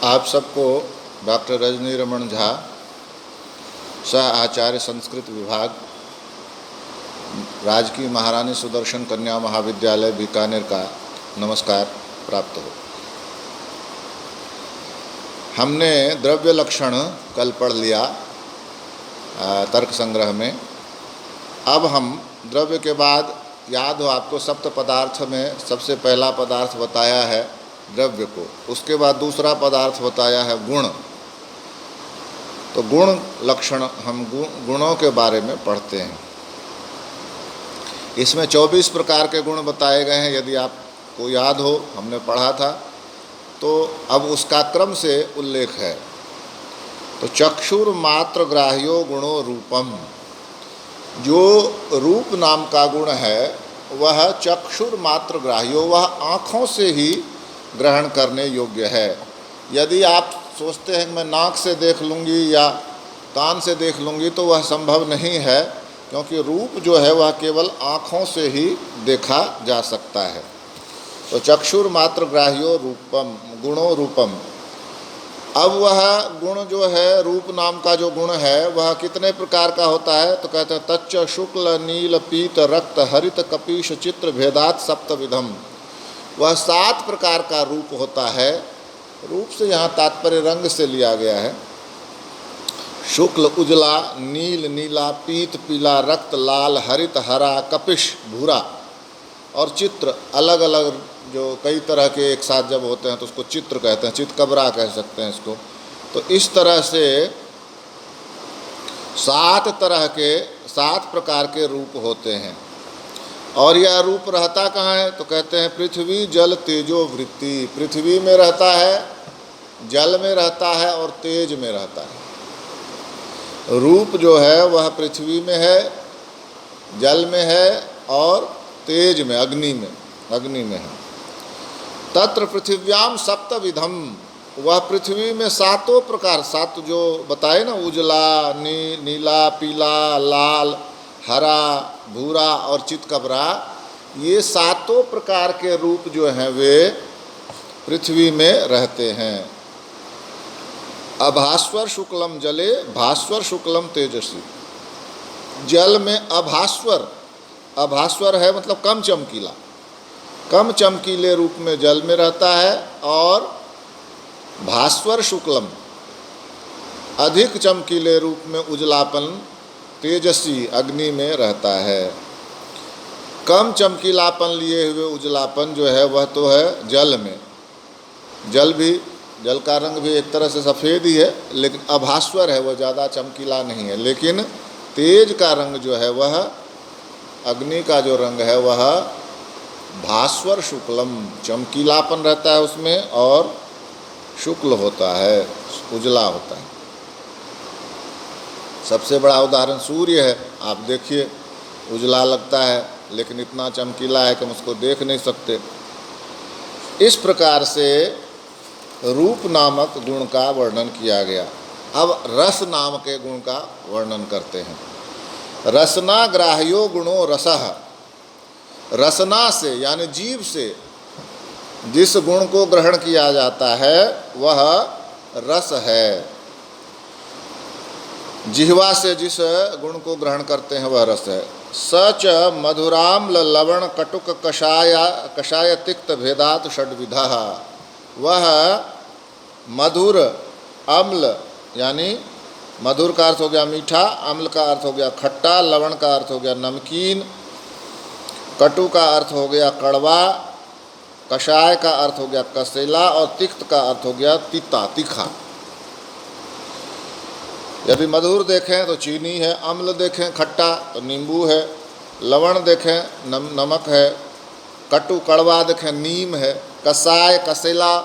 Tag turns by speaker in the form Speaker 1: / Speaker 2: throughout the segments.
Speaker 1: आप सबको डॉक्टर रजनी रमन झा, सह आचार्य संस्कृत विभाग, राजकीय महारानी सुदर्शन कन्या महाविद्यालय बीकानेर का नमस्कार प्राप्त हो। हमने द्रव्य लक्षण कल पढ़ लिया तर्क संग्रह में। अब हम द्रव्य के बाद, याद हो आपको, सप्त पदार्थ में सबसे पहला पदार्थ बताया है द्रव्य को, उसके बाद दूसरा पदार्थ बताया है गुण। तो गुण लक्षण हम गुणों के बारे में पढ़ते हैं। इसमें 24 प्रकार के गुण बताए गए हैं, यदि आपको याद हो, हमने पढ़ा था। तो अब उसका क्रम से उल्लेख है। तो चक्षुर मात्र ग्राह्यो गुणो रूपम, जो रूप नाम का गुण है वह चक्षुर मात्र ग्राह्यो, वह आँखों से ही ग्रहण करने योग्य है। यदि आप सोचते हैं कि मैं नाक से देख लूँगी या कान से देख लूँगी, तो वह संभव नहीं है, क्योंकि रूप जो है वह केवल आँखों से ही देखा जा सकता है। तो चक्षुर मात्र ग्राह्यो रूपम गुणो रूपम। अब वह गुण जो है, रूप नाम का जो गुण है, वह कितने प्रकार का होता है? तो कहते हैं तच्च शुक्ल नील पीत रक्त हरित कपीश चित्र भेदात सप्तविधम। वह 7 प्रकार का रूप होता है। रूप से यहाँ तात्पर्य रंग से लिया गया है। शुक्ल उजला, नील नीला, पीत पीला, रक्त लाल, हरित हरा, कपिश भूरा, और चित्र अलग अलग, जो कई तरह के एक साथ जब होते हैं तो उसको चित्र कहते हैं, चितकबरा कह सकते हैं इसको। तो इस तरह से 7 प्रकार के रूप होते हैं। और यह रूप रहता कहाँ है? तो कहते हैं पृथ्वी जल तेजो वृत्ति। पृथ्वी में रहता है, जल में रहता है और तेज में रहता है। रूप जो है वह पृथ्वी में है, जल में है और तेज में, अग्नि में है। तत्र पृथिव्याम सप्तविधम, वह पृथ्वी में 7 प्रकार, 7 जो बताए ना, उजला, नीला, पीला, लाल, हरा, भूरा और चितकबरा, ये 7 प्रकार के रूप जो हैं वे पृथ्वी में रहते हैं। अभास्वर शुक्लम जले भास्वर शुक्लम तेजस्वी। जल में अभास्वर, अभास्वर है मतलब कम चमकीला, कम चमकीले रूप में जल में रहता है। और भास्वर शुक्लम, अधिक चमकीले रूप में उजलापन, तेजस्वी अग्नि में रहता है। कम चमकीलापन लिए हुए उजलापन जो है वह तो है जल में। जल का रंग भी एक तरह से सफ़ेद ही है, लेकिन अभास्वर है, वह ज़्यादा चमकीला नहीं है। लेकिन तेज का रंग जो है वह, अग्नि का जो रंग है वह भास्वर शुक्लम, चमकीलापन रहता है उसमें और शुक्ल होता है, उजला होता है। सबसे बड़ा उदाहरण सूर्य है। आप देखिए, उजला लगता है लेकिन इतना चमकीला है कि हम उसको देख नहीं सकते। इस प्रकार से रूप नामक गुण का वर्णन किया गया। अब रस नाम के गुण का वर्णन करते हैं। रसना ग्राह्यो गुणो रसः। रसना से यानी जीभ से जिस गुण को ग्रहण किया जाता है वह रस है। जिह्वा से जिस गुण को ग्रहण करते हैं वह रस है। सच मधुराम्ल लवण कटुक कषाय तिक्त भेदात षड्विधा। वह मधुर, अम्ल यानी मधुर का अर्थ हो गया मीठा, अम्ल का अर्थ हो गया खट्टा, लवण का अर्थ हो गया नमकीन, कटु का अर्थ हो गया कड़वा, कषाय का अर्थ हो गया कसेला और तिक्त का अर्थ हो गया तीता, तीखा। यदि मधुर देखें तो चीनी है, अम्ल देखें खट्टा तो नींबू है, लवण देखें नमक है, कटु कड़वा देखें नीम है, कसाय कसेला,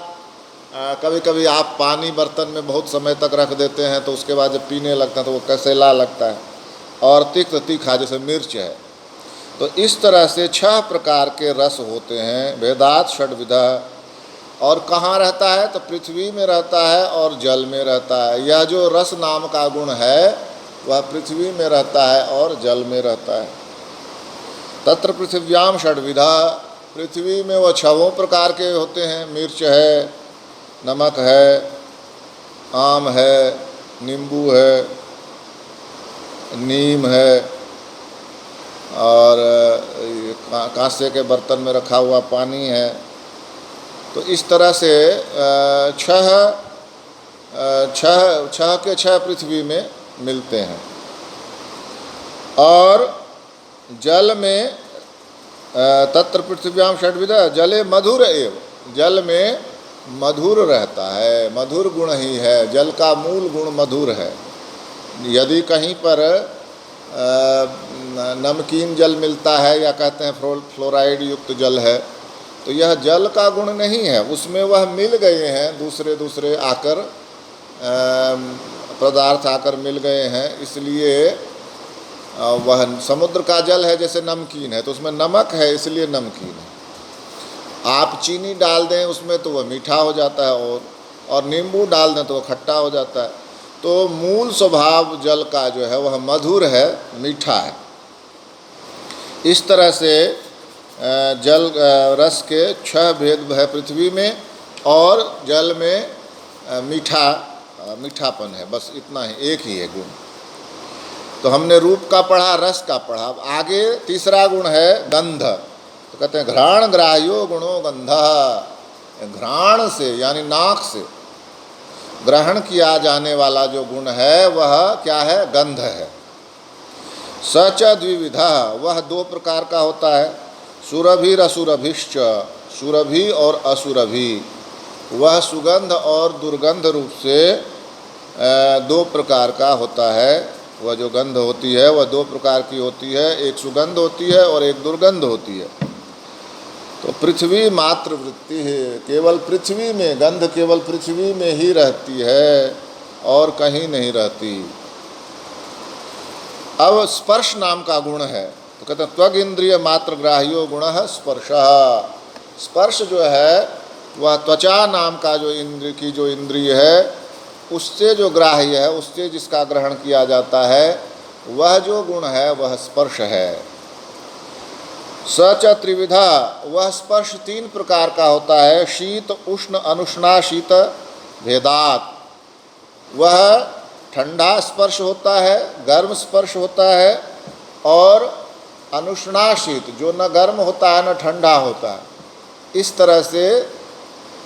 Speaker 1: कभी कभी आप पानी बर्तन में बहुत समय तक रख देते हैं तो उसके बाद जब पीने लगता है तो वो कसेला लगता है, और तिक्त तीखा जैसे मिर्च है। तो इस तरह से 6 प्रकार के रस होते हैं। भेदात षड्विधा। और कहाँ रहता है? तो पृथ्वी में रहता है और जल में रहता है। यह जो रस नाम का गुण है वह पृथ्वी में रहता है और जल में रहता है। तत्र पृथिव्याम षड्विधा। पृथ्वी में वह 6 प्रकार के होते हैं। मिर्च है, नमक है, आम है, नींबू है, नीम है, और कांसे के बर्तन में रखा हुआ पानी है। तो इस तरह से छह छह छह के छह पृथ्वी में मिलते हैं। और जल में तत्र पृथ्व्याम षड्विधा जले मधुर एव, जल में मधुर रहता है, मधुर गुण ही है, जल का मूल गुण मधुर है। यदि कहीं पर नमकीन जल मिलता है या कहते हैं फ्लोराइड युक्त जल है, तो यह जल का गुण नहीं है, उसमें वह मिल गए हैं, दूसरे दूसरे आकर पदार्थ आकर मिल गए हैं, इसलिए वह समुद्र का जल है जैसे नमकीन है तो उसमें नमक है इसलिए नमकीन है। आप चीनी डाल दें उसमें तो वह मीठा हो जाता है, और नींबू डाल दें तो वह खट्टा हो जाता है। तो मूल स्वभाव जल का जो है वह मधुर है, मीठा है। इस तरह से जल रस के छह भेद है पृथ्वी में, और जल में मीठापन है, बस इतना ही, एक ही है गुण। तो हमने रूप का पढ़ा, रस का पढ़ा। अब आगे तीसरा गुण है गंध। तो कहते हैं घ्राण ग्राह्यो गुणो गंध, घ्राण से यानी नाक से ग्रहण किया जाने वाला जो गुण है वह क्या है? गंध है। सच द्विविधा, वह दो प्रकार का होता है, सुरभिर असुरभिश्च, सुरभि और असुरभि। वह सुगंध और दुर्गंध रूप से दो प्रकार का होता है। वह जो गंध होती है वह दो प्रकार की होती है, एक सुगंध होती है और एक दुर्गंध होती है। तो पृथ्वी मात्र वृत्ति है, केवल पृथ्वी में, गंध केवल पृथ्वी में ही रहती है और कहीं नहीं रहती। अब स्पर्श नाम का गुण है, तो कहते हैं त्वग इंद्रिय मात्र ग्राह्यो गुण स्पर्श। स्पर्श जो है वह त्वचा नाम का जो इंद्रिय है उससे जो ग्राह्य है, उससे जिसका ग्रहण किया जाता है, वह जो गुण है वह स्पर्श है। सच त्रिविधा, वह स्पर्श तीन प्रकार का होता है, शीत उष्ण अनुष्णा शीत भेदात। वह ठंडा स्पर्श होता है, गर्म स्पर्श होता है, और अनुष्णा शीत जो न गर्म होता है न ठंडा होता है। इस तरह से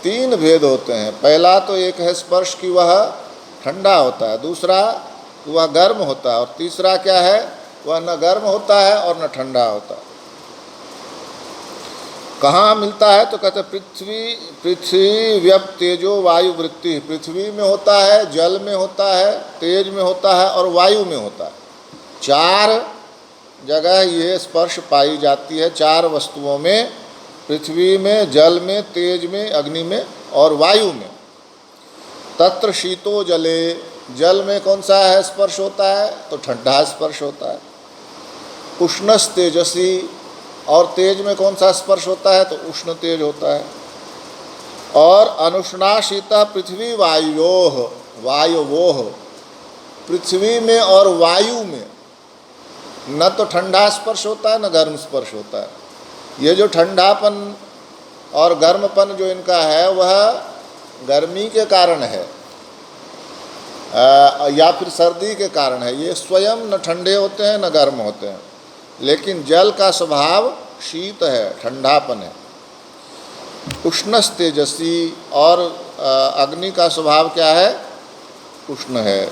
Speaker 1: तीन भेद होते हैं। पहला तो एक है स्पर्श की वह ठंडा होता है, दूसरा वह गर्म होता है, और तीसरा क्या है? वह न गर्म होता है और न ठंडा होता है। कहाँ मिलता है? तो कहते हैं पृथ्वी व्यप तेजो वायु वृत्ति। पृथ्वी में होता है, जल में होता है, तेज में होता है और वायु में होता है। चार जगह ये स्पर्श पाई जाती है, चार वस्तुओं में, पृथ्वी में, जल में, तेज में, अग्नि में और वायु में। तत्र शीतो जले, जल में कौन सा है स्पर्श होता है? तो ठंडा स्पर्श होता है। उष्णस तेजसी, और तेज में कौन सा स्पर्श होता है? तो उष्ण तेज होता है। और अनुष्णा शीतः पृथ्वी वायोः, वायवोः, पृथ्वी में और वायु में न तो ठंडा स्पर्श होता है न गर्म स्पर्श होता है। ये जो ठंडापन और गर्मपन जो इनका है वह गर्मी के कारण है या फिर सर्दी के कारण है। ये स्वयं न ठंडे होते हैं न गर्म होते हैं, लेकिन जल का स्वभाव शीत है, ठंडापन है। उष्णस तेजसी, और अग्नि का स्वभाव क्या है? उष्ण है।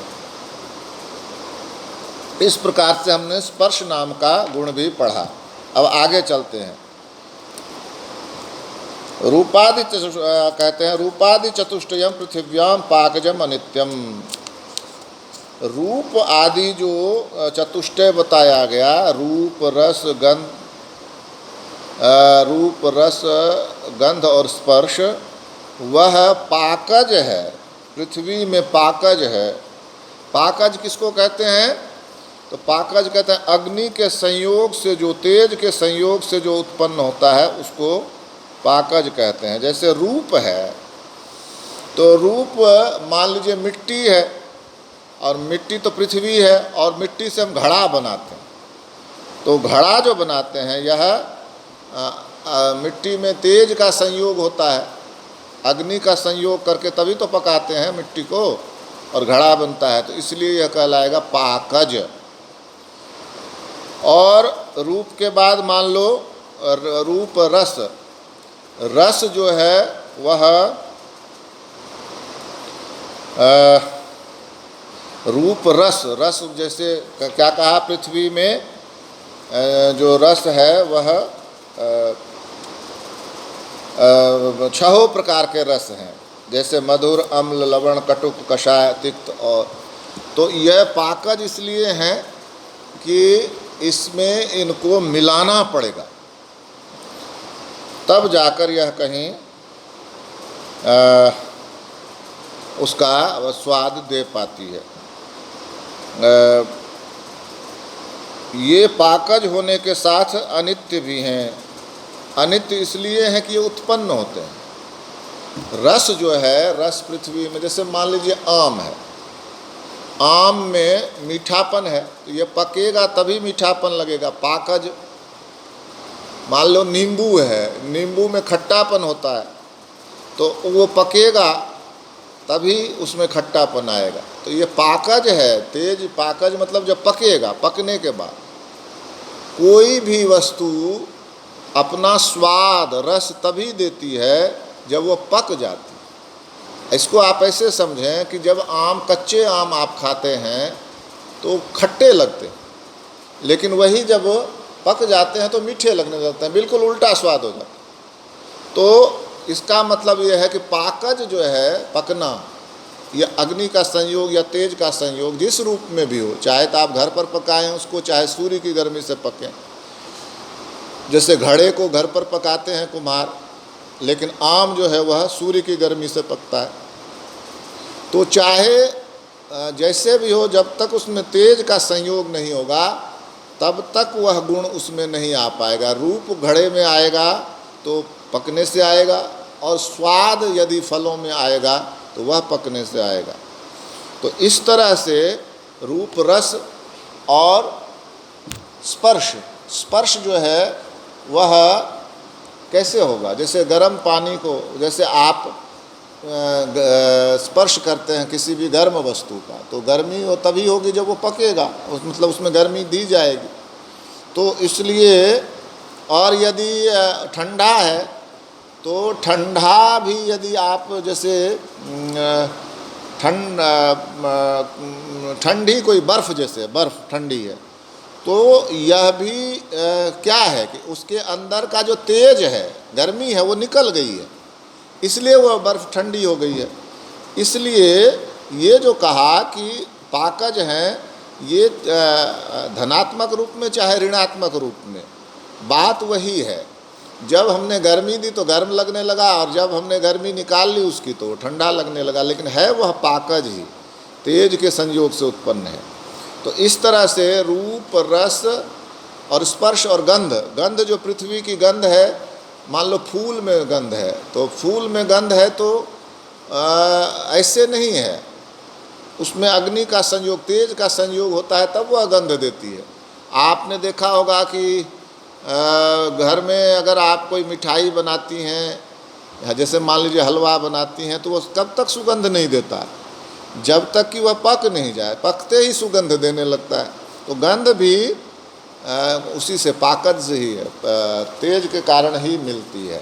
Speaker 1: इस प्रकार से हमने स्पर्श नाम का गुण भी पढ़ा। अब आगे चलते हैं। रूपादि कहते हैं रूपादि चतुष्टयम पृथिव्याम पाकजम अनित्यम। रूप आदि जो चतुष्टय बताया गया, रूप रस गंध और स्पर्श, वह पाकज है, पृथ्वी में पाकज है। पाकज किसको कहते हैं? तो पाकज कहते हैं अग्नि के संयोग से, जो तेज के संयोग से जो उत्पन्न होता है उसको पाकज कहते हैं। जैसे रूप है, तो रूप मान लीजिए मिट्टी है, और मिट्टी तो पृथ्वी है, और मिट्टी से हम घड़ा बनाते हैं। तो घड़ा जो बनाते हैं यह मिट्टी में तेज का संयोग होता है, अग्नि का संयोग करके तभी तो पकाते हैं मिट्टी को। और घड़ा बनता है, तो इसलिए यह कहलाएगा पाकज। और रूप के बाद मान लो रूप रस, रस जो है वह रूप रस, रस जैसे क्या कहा, पृथ्वी में जो रस है वह 6 प्रकार के रस हैं, जैसे मधुर, अम्ल, लवण, कटुक, कषाय, तिक्त। और तो यह पाकज इसलिए हैं कि इसमें इनको मिलाना पड़ेगा, तब जाकर यह कहीं उसका स्वाद दे पाती है। ये पाकज होने के साथ अनित्य भी हैं। अनित्य इसलिए हैं कि ये उत्पन्न होते हैं। रस जो है, रस पृथ्वी में, जैसे मान लीजिए आम है, आम में मीठापन है, तो ये पकेगा तभी मीठापन लगेगा, पाकज। मान लो नींबू है, नींबू में खट्टापन होता है, तो वो पकेगा तभी उसमें खट्टापन आएगा, तो ये पाकज है। तेज पाकज मतलब जब पकेगा, पकने के बाद कोई भी वस्तु अपना स्वाद, रस तभी देती है जब वो पक जाती है। इसको आप ऐसे समझें कि जब आम, कच्चे आम आप खाते हैं तो खट्टे लगते हैं, लेकिन वही जब पक जाते हैं तो मीठे लगने लगते हैं, बिल्कुल उल्टा स्वाद हो जाता है। तो इसका मतलब यह है कि पाकज जो है, पकना, यह अग्नि का संयोग या तेज का संयोग जिस रूप में भी हो, चाहे तो आप घर पर पकाएं उसको, चाहे सूर्य की गर्मी से पकें। जैसे घड़े को घर पर पकाते हैं कुम्हार, लेकिन आम जो है वह सूर्य की गर्मी से पकता है। तो चाहे जैसे भी हो, जब तक उसमें तेज का संयोग नहीं होगा तब तक वह गुण उसमें नहीं आ पाएगा। रूप घड़े में आएगा तो पकने से आएगा, और स्वाद यदि फलों में आएगा तो वह पकने से आएगा। तो इस तरह से रूप, रस और स्पर्श, स्पर्श जो है वह कैसे होगा? जैसे गर्म पानी को, जैसे आप स्पर्श करते हैं किसी भी गर्म वस्तु का, तो गर्मी वो तभी होगी जब वो पकेगा, मतलब उसमें गर्मी दी जाएगी। तो इसलिए, और यदि ठंडा है तो ठंडा भी यदि आप जैसे ठंडी कोई बर्फ़, जैसे बर्फ़ ठंडी है, तो यह भी क्या है कि उसके अंदर का जो तेज है, गर्मी है, वो निकल गई है, इसलिए वह बर्फ़ ठंडी हो गई है। इसलिए ये जो कहा कि पाकज हैं, ये धनात्मक रूप में चाहे ऋणात्मक रूप में, बात वही है। जब हमने गर्मी दी तो गर्म लगने लगा, और जब हमने गर्मी निकाल ली उसकी तो ठंडा लगने लगा, लेकिन है वह पाकज ही, तेज के संयोग से उत्पन्न है। तो इस तरह से रूप, रस और स्पर्श और गंध, गंध जो पृथ्वी की गंध है, मान लो फूल में गंध है, तो फूल में गंध है तो ऐसे नहीं है, उसमें अग्नि का संयोग, तेज का संयोग होता है, तब वह गंध देती है। आपने देखा होगा कि घर में अगर आप कोई मिठाई बनाती हैं, जैसे मान लीजिए हलवा बनाती हैं, तो वो कब तक सुगंध नहीं देता, जब तक कि वह पक नहीं जाए, पकते ही सुगंध देने लगता है। तो गंध भी उसी से, पाकज से ही है, तेज के कारण ही मिलती है।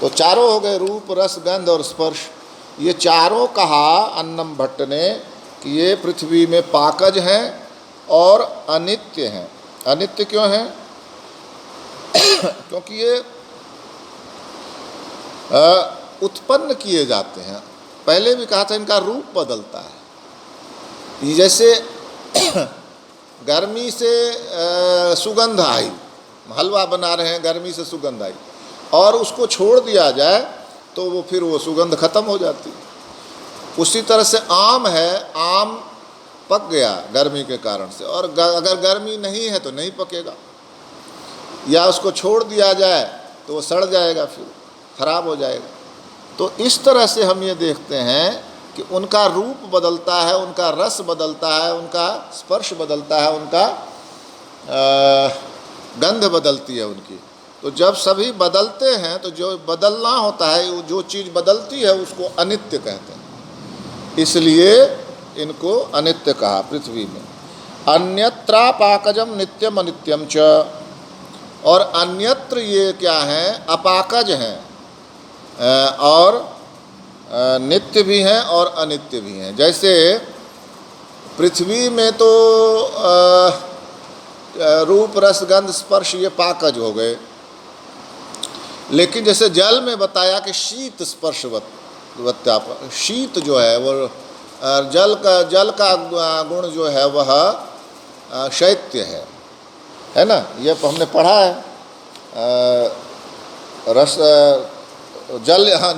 Speaker 1: तो चारों हो गए, रूप, रस, गंध और स्पर्श। ये चारों कहा अन्नम भट्ट ने कि ये पृथ्वी में पाकज हैं और अनित्य हैं। अनित्य क्यों हैं? क्योंकि ये उत्पन्न किए जाते हैं। पहले भी कहा था इनका रूप बदलता है। जैसे गर्मी से सुगंध आई, हलवा बना रहे हैं, गर्मी से सुगंध आई, और उसको छोड़ दिया जाए तो वो फिर वो सुगंध खत्म हो जाती। उसी तरह से आम है, आम पक गया गर्मी के कारण से, और अगर गर्मी नहीं है तो नहीं पकेगा, या उसको छोड़ दिया जाए तो वो सड़ जाएगा, फिर खराब हो जाएगा। तो इस तरह से हम ये देखते हैं कि उनका रूप बदलता है, उनका रस बदलता है, उनका स्पर्श बदलता है, उनका गंध बदलती है उनकी। तो जब सभी बदलते हैं तो जो बदलना होता है, जो चीज़ बदलती है उसको अनित्य कहते हैं। इसलिए इनको अनित्य कहा पृथ्वी में। अन्यत्रापाकजम नित्यम अनित्यम च, और अन्यत्र ये क्या हैं, अपाकज हैं और नित्य भी हैं और अनित्य भी हैं। जैसे पृथ्वी में तो रूप रस गंध स्पर्श ये पाकज हो गए, लेकिन जैसे जल में बताया कि शीत स्पर्शवत्ता, शीत जो है वो जल का गुण जो है वह शैत्य है ना, ये हमने पढ़ा है। रस जल, हाँ,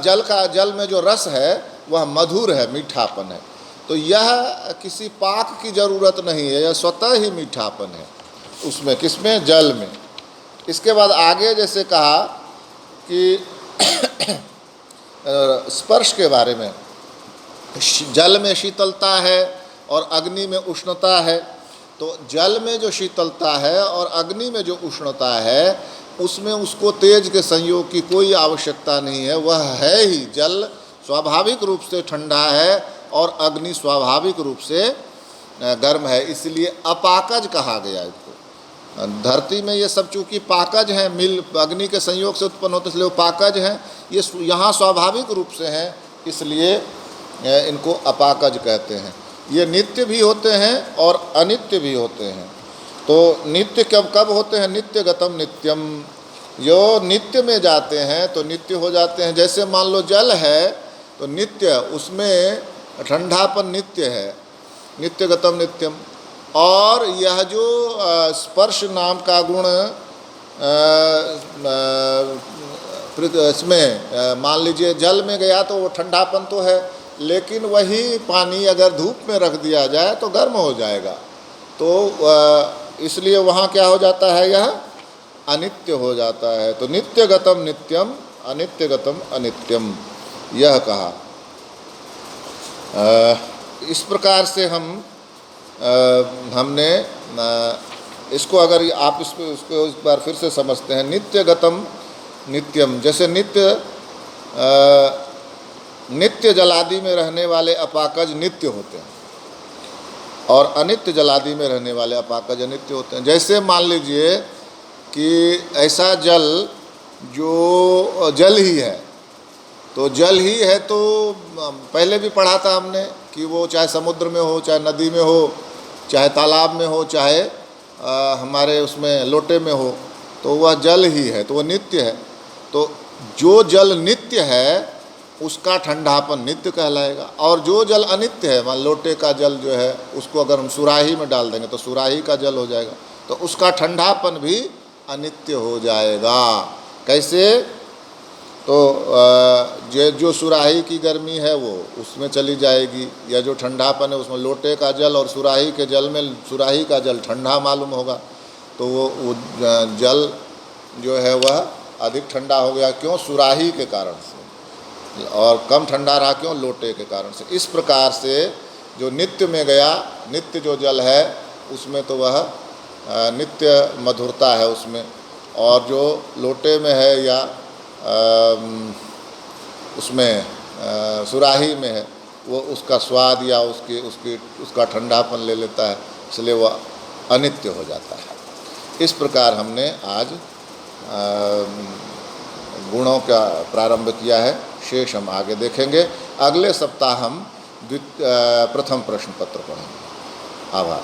Speaker 1: जल में जो रस है वह मधुर है, मीठापन है। तो यह किसी पाक की ज़रूरत नहीं है, यह स्वतः ही मीठापन है उसमें, किसमें, जल में। इसके बाद आगे जैसे कहा कि स्पर्श के बारे में, जल में शीतलता है और अग्नि में उष्णता है। तो जल में जो शीतलता है और अग्नि में जो उष्णता है, उसमें उसको तेज के संयोग की कोई आवश्यकता नहीं है, वह है ही। जल स्वाभाविक रूप से ठंडा है और अग्नि स्वाभाविक रूप से गर्म है, इसलिए अपाकज कहा गया इसको। धरती में ये सब चूँकि पाकज हैं, मिल अग्नि के संयोग से उत्पन्न होते, इसलिए वो पाकज हैं। ये यहाँ स्वाभाविक रूप से हैं, इसलिए इनको अपाकज कहते हैं। ये नित्य भी होते हैं और अनित्य भी होते हैं। तो नित्य कब होते हैं, नित्य गतम नित्यम, जो नित्य में जाते हैं तो नित्य हो जाते हैं। जैसे मान लो जल है तो नित्य, उसमें ठंडापन नित्य है, नित्य गतम नित्यम। और यह जो स्पर्श नाम का गुण इसमें मान लीजिए जल में गया तो वो ठंडापन तो है, लेकिन वही पानी अगर धूप में रख दिया जाए तो गर्म हो जाएगा। तो इसलिए वहाँ क्या हो जाता है, यह अनित्य हो जाता है। तो नित्य गतम नित्यम, अनित्य गतम अनित्यम, यह कहा। इस प्रकार से हमने इसको, अगर आप इसको इस बार फिर से समझते हैं, नित्य गतम नित्यम, जैसे नित्य जलादि में रहने वाले अपाकज नित्य होते हैं और अनित्य जलादि में रहने वाले अपाकज अनित्य होते हैं। जैसे मान लीजिए कि ऐसा जल जो जल ही है, तो जल ही है तो पहले भी पढ़ा था हमने कि वो चाहे समुद्र में हो, चाहे नदी में हो, चाहे तालाब में हो, चाहे हमारे उसमें लोटे में हो, तो वह जल ही है, तो वह नित्य है। तो जो जल नित्य है उसका ठंडापन नित्य कहलाएगा, और जो जल अनित्य है, मान लोटे का जल जो है उसको अगर हम सुराही में डाल देंगे तो सुराही का जल हो जाएगा, तो उसका ठंडापन भी अनित्य हो जाएगा। कैसे, तो जो सुराही की गर्मी है वो उसमें चली जाएगी, या जो ठंडापन है उसमें लोटे का जल और सुराही के जल में, सुराही का जल ठंडा मालूम होगा, तो वो जल जो है वह अधिक ठंडा हो गया, क्यों, सुराही के कारण से, और कम ठंडा रहा क्यों, लोटे के कारण से। इस प्रकार से जो नित्य में गया, नित्य जो जल है उसमें तो वह नित्य मधुरता है उसमें, और जो लोटे में है या उसमें सुराही में है वो उसका स्वाद या उसका ठंडापन ले लेता है, इसलिए वह अनित्य हो जाता है। इस प्रकार हमने आज गुणों का प्रारंभ किया है, शेष हम आगे देखेंगे। अगले सप्ताह हम प्रथम प्रश्न पत्र पढ़ेंगे। आभार।